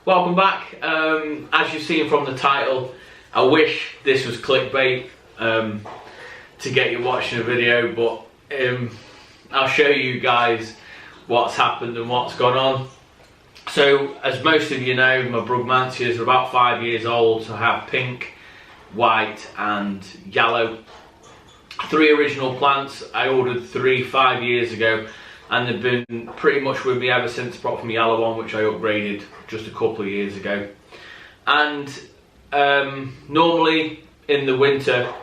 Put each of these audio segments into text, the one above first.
Welcome back. As you've seen from the title, I wish this was clickbait to get you watching a video, but I'll show you guys what's happened and what's gone on. So, as most of you know, my Brugmansias are about 5 years old, so I have pink, white and yellow. 3 original plants. I ordered 3 5 years ago, and they've been pretty much with me ever since, apart from the yellow one, which I upgraded just a couple of years ago. And normally in the winter,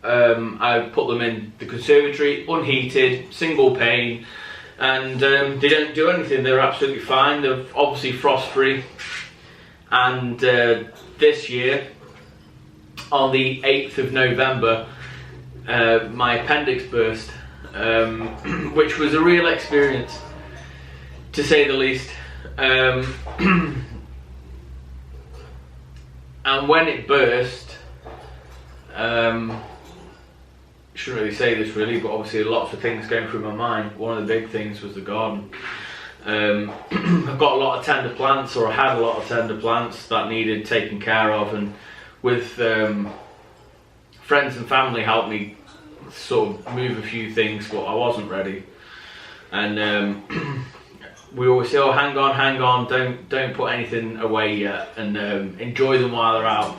I put them in the conservatory, unheated, single pane, and they don't do anything. They're absolutely fine. They're obviously frost free. And this year, on the 8th of November, my appendix burst, which was a real experience, to say the least. And when it burst, shouldn't really say this really, but obviously lots of things going through my mind. One of the big things was the garden. I've got a lot of tender plants, or I had a lot of tender plants that needed taking care of, and with friends and family helped me sort of move a few things, but I wasn't ready. And we always say, oh, hang on, don't put anything away yet, and enjoy them while they're out.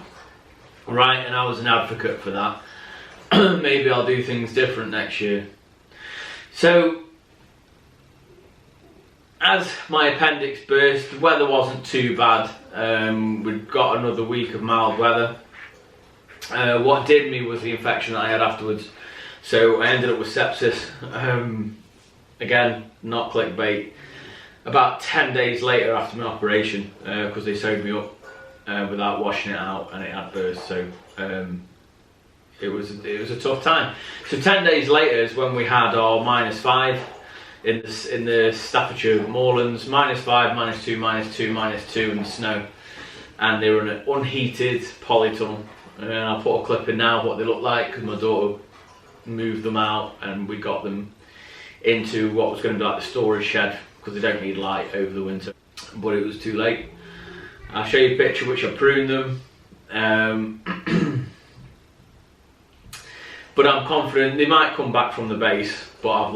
Right, and I was an advocate for that. Maybe I'll do things different next year. So, as my appendix burst, the weather wasn't too bad. We'd got another week of mild weather. What did me was the infection that I had afterwards. So I ended up with sepsis. Again, not clickbait. About 10 days later after my operation, because they sewed me up without washing it out, and it had burst. So it was a tough time. So 10 days later is when we had our -5 in the Staffordshire moorlands, -5, -2, -2, -2 in the snow, and they were in an unheated polytunnel. And I'll put a clip in now of what they look like, because my daughter moved them out and we got them into what was going to be like the storage shed, because they don't need light over the winter. But it was too late. I'll show you a picture which I pruned them. But I'm confident they might come back from the base, but I've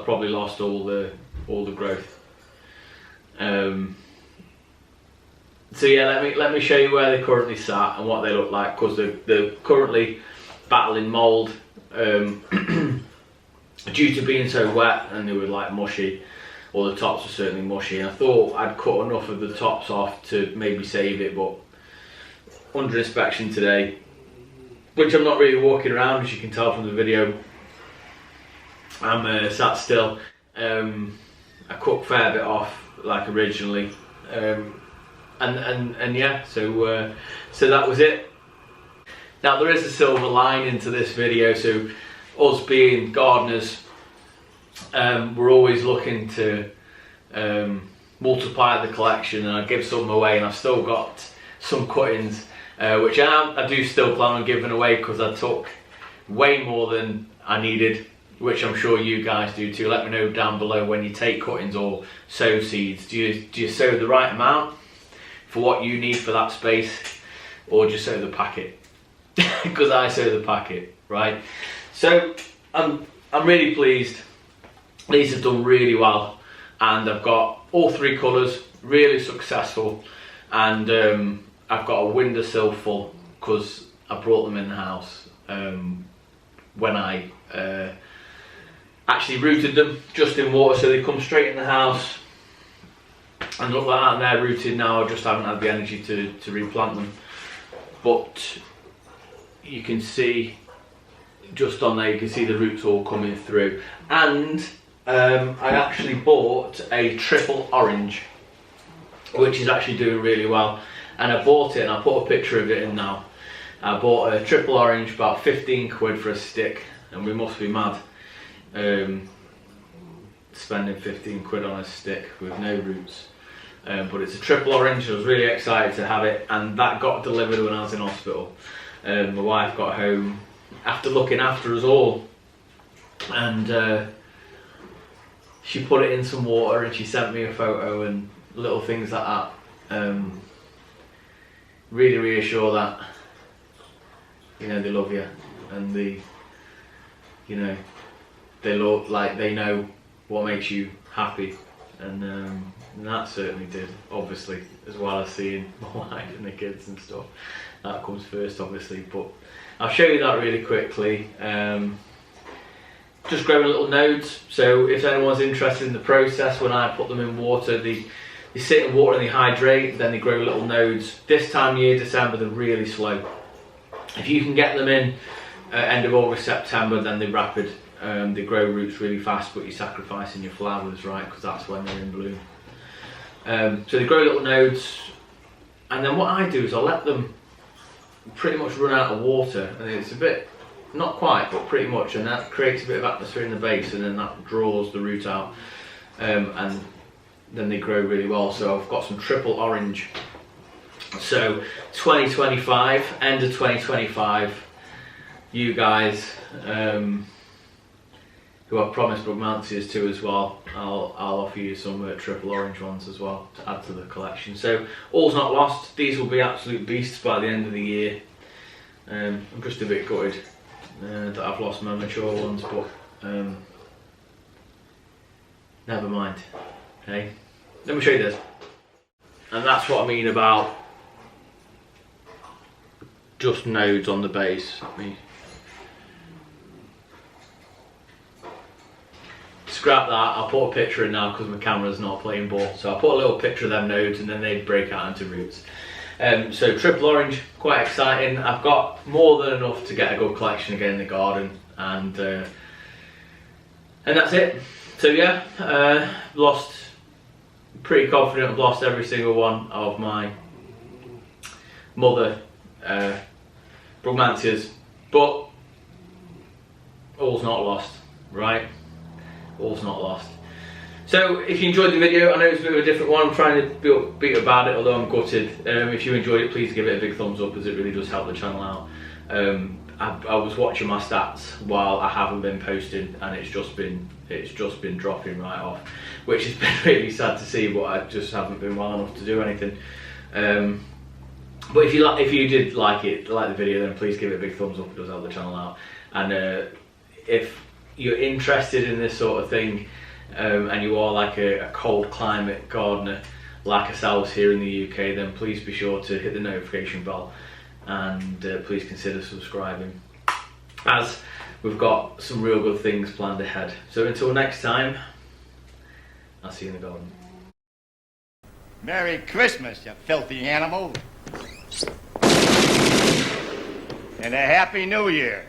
probably lost all the growth. So yeah, let me show you where they currently sat and what they look like, because they're currently battling mould due to being so wet, and they were like mushy, or the tops are certainly mushy. And I thought I'd cut enough of the tops off to maybe save it, but under inspection today, which I'm not really walking around, as you can tell from the video, I'm sat still. I cut a fair bit off like originally. And yeah, so that was it. Now there is a silver lining to this video. So us being gardeners, we're always looking to multiply the collection, and I give some away, and I've still got some cuttings which I do still plan on giving away, because I took way more than I needed, which I'm sure you guys do too. Let me know down below, when you take cuttings or sow seeds, do you sow the right amount for what you need for that space, or just sow the packet? Because I sow the packet, right? So I'm really pleased. These have done really well, and I've got all 3 colours, really successful, and I've got a windowsill full, because I brought them in the house when I actually rooted them just in water, so they come straight in the house. And look like that, and they're rooted now. I just haven't had the energy to replant them. But you can see, just on there, you can see the roots all coming through. And I actually bought a triple orange, which is actually doing really well. And I bought it, and I put a picture of it in now. I bought a triple orange, about 15 quid for a stick, and we must be mad spending 15 quid on a stick with no roots. But it's a triple orange. I was really excited to have it, and that got delivered when I was in hospital. My wife got home after looking after us all, and she put it in some water, and she sent me a photo and little things like that. really reassure that, you know, they love you, and you know, they look like they know what makes you happy, and that certainly did, obviously, as well as seeing my wife and the kids and stuff. That comes first, obviously, but I'll show you that really quickly. Just growing little nodes, so if anyone's interested in the process, when I put them in water, they sit in water and they hydrate, then they grow little nodes. This time of year, December, they're really slow. If you can get them in end of August, September, then they're rapid. They grow roots really fast, but you're sacrificing your flowers, right, because that's when they're in bloom. So they grow little nodes, and then what I do is I let them pretty much run out of water, and it's a bit, not quite, but pretty much, and that creates a bit of atmosphere in the base, and then that draws the root out, and then they grow really well. So I've got some triple orange. So 2025, end of 2025, you guys who I've promised Brugmansias to as well, I'll offer you some triple orange ones as well to add to the collection. So all's not lost. These will be absolute beasts by the end of the year. I'm just a bit gutted that I've lost my mature ones, but never mind. Okay, let me show you this, and that's what I mean about just nodes on the base. Let me scrap that. I'll put a picture in now because my camera's not playing ball, so I'll put a little picture of them nodes, and then they break out into roots. So triple orange, quite exciting. I've got more than enough to get a good collection again in the garden, and that's it. So yeah, lost, pretty confident I've lost every single one of my mother Brugmansias, but all's not lost, right? All's not lost. So if you enjoyed the video, I know it's a bit of a different one, I'm trying to be upbeat about it, although I'm gutted. If you enjoyed it, please give it a big thumbs up, as it really does help the channel out. I was watching my stats while I haven't been posting, and it's just been dropping right off, which has been really sad to see, but I just haven't been well enough to do anything. But if you did like the video, then please give it a big thumbs up, it does help the channel out. And if you're interested in this sort of thing, and you are like a cold climate gardener like ourselves here in the UK, then please be sure to hit the notification bell, and please consider subscribing, as we've got some real good things planned ahead. So until next time, I'll see you in the garden. Merry Christmas, you filthy animal. And a Happy New Year.